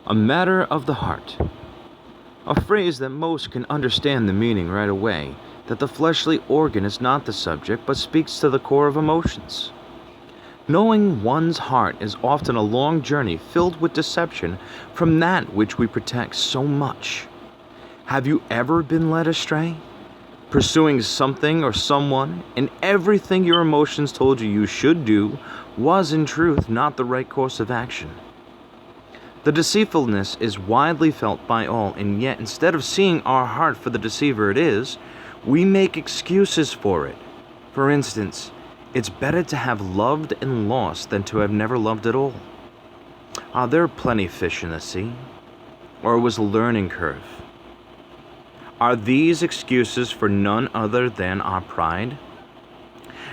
A matter of the heart. A phrase that most can understand the meaning right away, that the fleshly organ is not the subject but speaks to the core of emotions. Knowing one's heart is often a long journey filled with deception from that which we protect so much. Have you ever been led astray? Pursuing something or someone, and everything your emotions told you should do was in truth not the right course of action. The deceitfulness is widely felt by all, and yet instead of seeing our heart for the deceiver it is, we make excuses for it. For instance, it's better to have loved and lost than to have never loved at all. Are there plenty fish in the sea? Or it was a learning curve? Are these excuses for none other than our pride?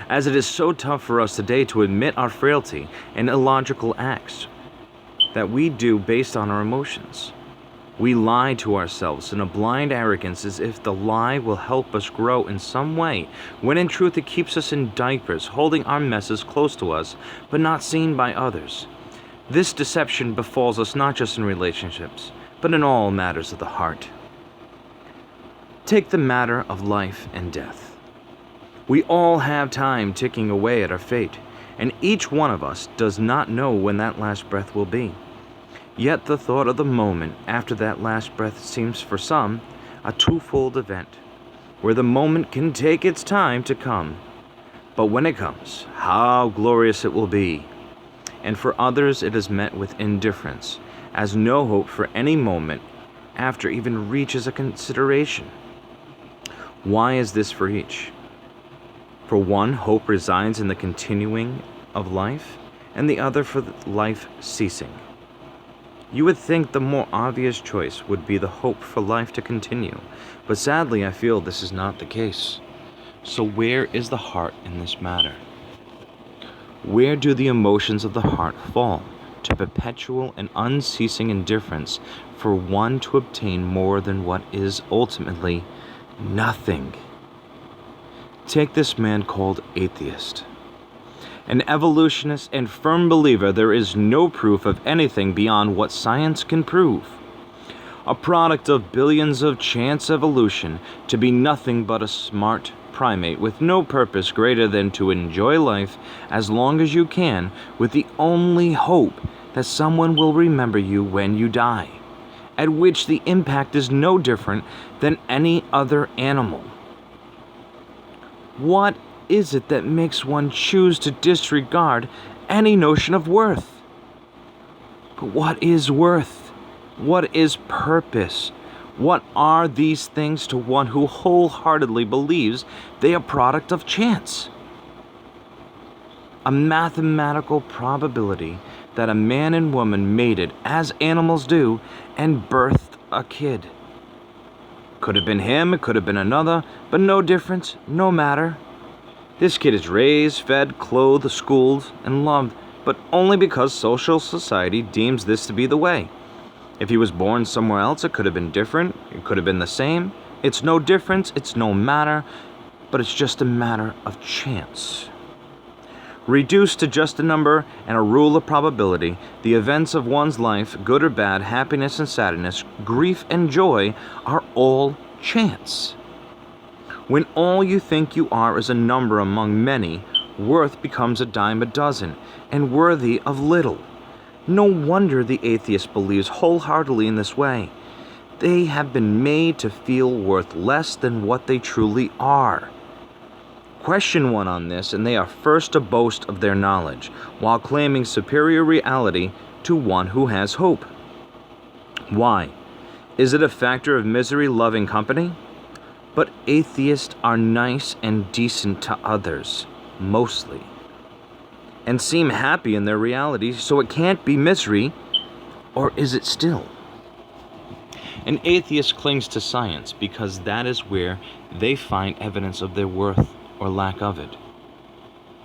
As it is so tough for us today to admit our frailty and illogical acts that we do based on our emotions. We lie to ourselves in a blind arrogance as if the lie will help us grow in some way, when in truth it keeps us in diapers, holding our messes close to us, but not seen by others. This deception befalls us not just in relationships, but in all matters of the heart. Take the matter of life and death. We all have time ticking away at our fate, and each one of us does not know when that last breath will be. Yet the thought of the moment after that last breath seems for some a twofold event, where the moment can take its time to come. But when it comes, how glorious it will be. And for others it is met with indifference, as no hope for any moment after even reaches a consideration. Why is this for each? For one, hope resides in the continuing of life, and the other for life ceasing. You would think the more obvious choice would be the hope for life to continue, but sadly I feel this is not the case. So where is the heart in this matter? Where do the emotions of the heart fall to perpetual and unceasing indifference for one to obtain more than what is ultimately nothing? Take this man called atheist. An evolutionist and firm believer there is no proof of anything beyond what science can prove. A product of billions of chance evolution to be nothing but a smart primate with no purpose greater than to enjoy life as long as you can, with the only hope that someone will remember you when you die, at which the impact is no different than any other animal. What is it that makes one choose to disregard any notion of worth? But what is worth? What is purpose? What are these things to one who wholeheartedly believes they are a product of chance? A mathematical probability that a man and woman mated as animals do and birthed a kid. Could have been him, it could have been another, but no difference, no matter. This kid is raised, fed, clothed, schooled, and loved, but only because social society deems this to be the way. If he was born somewhere else, it could have been different, it could have been the same. It's no difference, it's no matter, but it's just a matter of chance. Reduced to just a number and a rule of probability, the events of one's life, good or bad, happiness and sadness, grief and joy, are all chance. When all you think you are is a number among many, worth becomes a dime a dozen, and worthy of little. No wonder the atheist believes wholeheartedly in this way. They have been made to feel worth less than what they truly are. Question one on this, and they are first to boast of their knowledge, while claiming superior reality to one who has hope. Why? Is it a factor of misery-loving company? But atheists are nice and decent to others, mostly, and seem happy in their reality, so it can't be misery, or is it still? An atheist clings to science because that is where they find evidence of their worth or lack of it.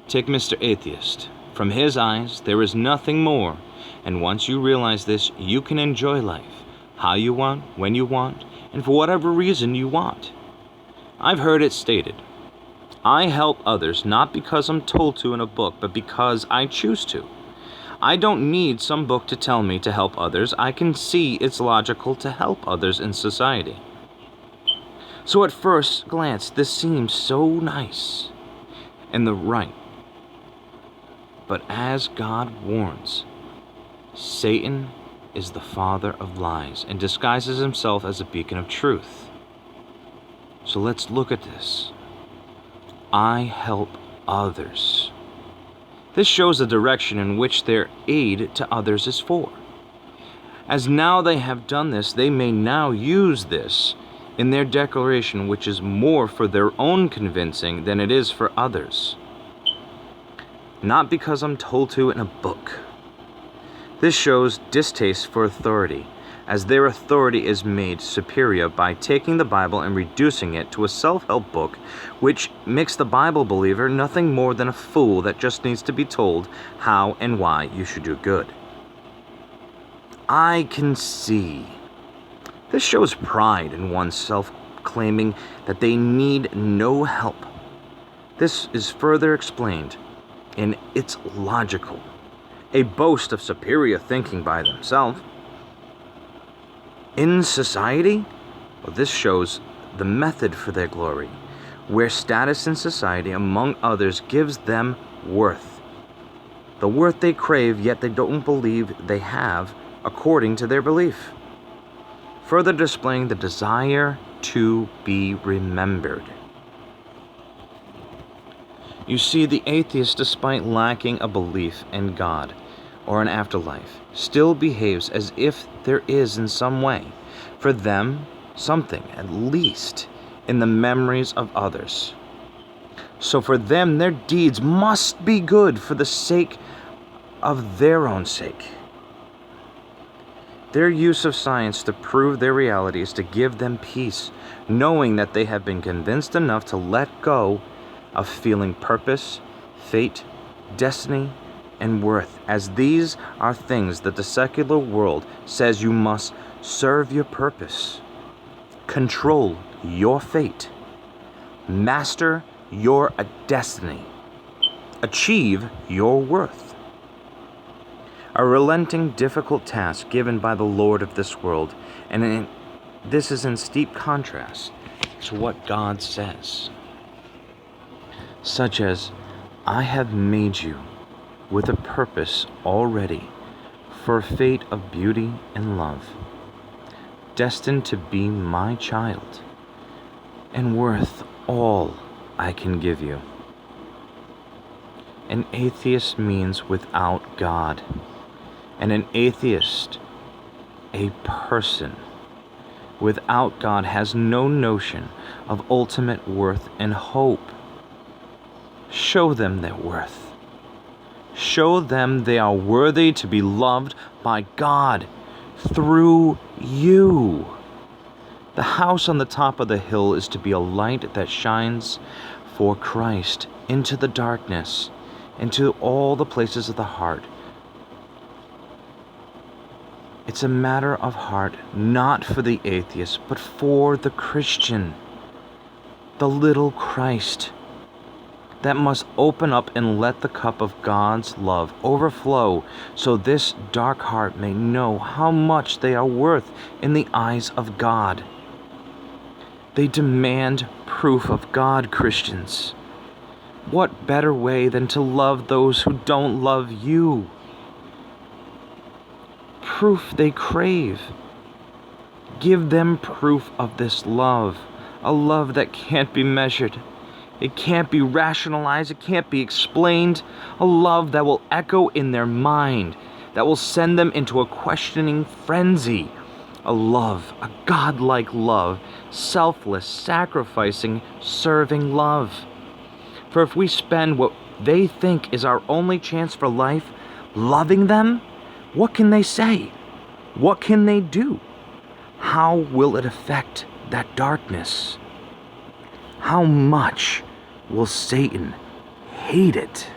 Take Mr. Atheist. From his eyes, there is nothing more, and once you realize this, you can enjoy life, how you want, when you want, and for whatever reason you want. I've heard it stated, I help others not because I'm told to in a book, but because I choose to. I don't need some book to tell me to help others. I can see it's logical to help others in society. So at first glance, this seems so nice and the right. But as God warns, Satan is the father of lies and disguises himself as a beacon of truth. So let's look at this. I help others. This shows the direction in which their aid to others is for. As now they have done this, they may now use this in their declaration, which is more for their own convincing than it is for others. Not because I'm told to in a book. This shows distaste for authority, as their authority is made superior by taking the Bible and reducing it to a self-help book, which makes the Bible believer nothing more than a fool that just needs to be told how and why you should do good. I can see. This shows pride in oneself, claiming that they need no help. This is further explained in It's Logical, a boast of superior thinking by themselves. In society, well, this shows the method for their glory, where status in society, among others, gives them worth. The worth they crave, yet they don't believe they have, according to their belief. Further displaying the desire to be remembered. You see, the atheist, despite lacking a belief in God or an afterlife, still behaves as if there is in some way, for them, something, at least, in the memories of others. So for them, their deeds must be good for the sake of their own sake. Their use of science to prove their reality is to give them peace, knowing that they have been convinced enough to let go of feeling purpose, fate, destiny, and worth, as these are things that the secular world says you must serve your purpose, control your fate, master your destiny, achieve your worth. A relenting, difficult task given by the Lord of this world, and this is in steep contrast to what God says. Such as, I have made you with a purpose already, for a fate of beauty and love, destined to be my child, and worth all I can give you. An atheist means without God, and an atheist, a person without God, has no notion of ultimate worth and hope. Show them their worth. Show them they are worthy to be loved by God through you. The house on the top of the hill is to be a light that shines for Christ into the darkness, into all the places of the heart. It's a matter of heart, not for the atheist, but for the Christian, the little Christ, that must open up and let the cup of God's love overflow, so this dark heart may know how much they are worth in the eyes of God. They demand proof of God, Christians. What better way than to love those who don't love you? Proof they crave. Give them proof of this love, a love that can't be measured. It can't be rationalized, it can't be explained. A love that will echo in their mind, that will send them into a questioning frenzy. A love, a godlike love, selfless, sacrificing, serving love. For if we spend what they think is our only chance for life loving them, what can they say? What can they do? How will it affect that darkness? How much will Satan hate it?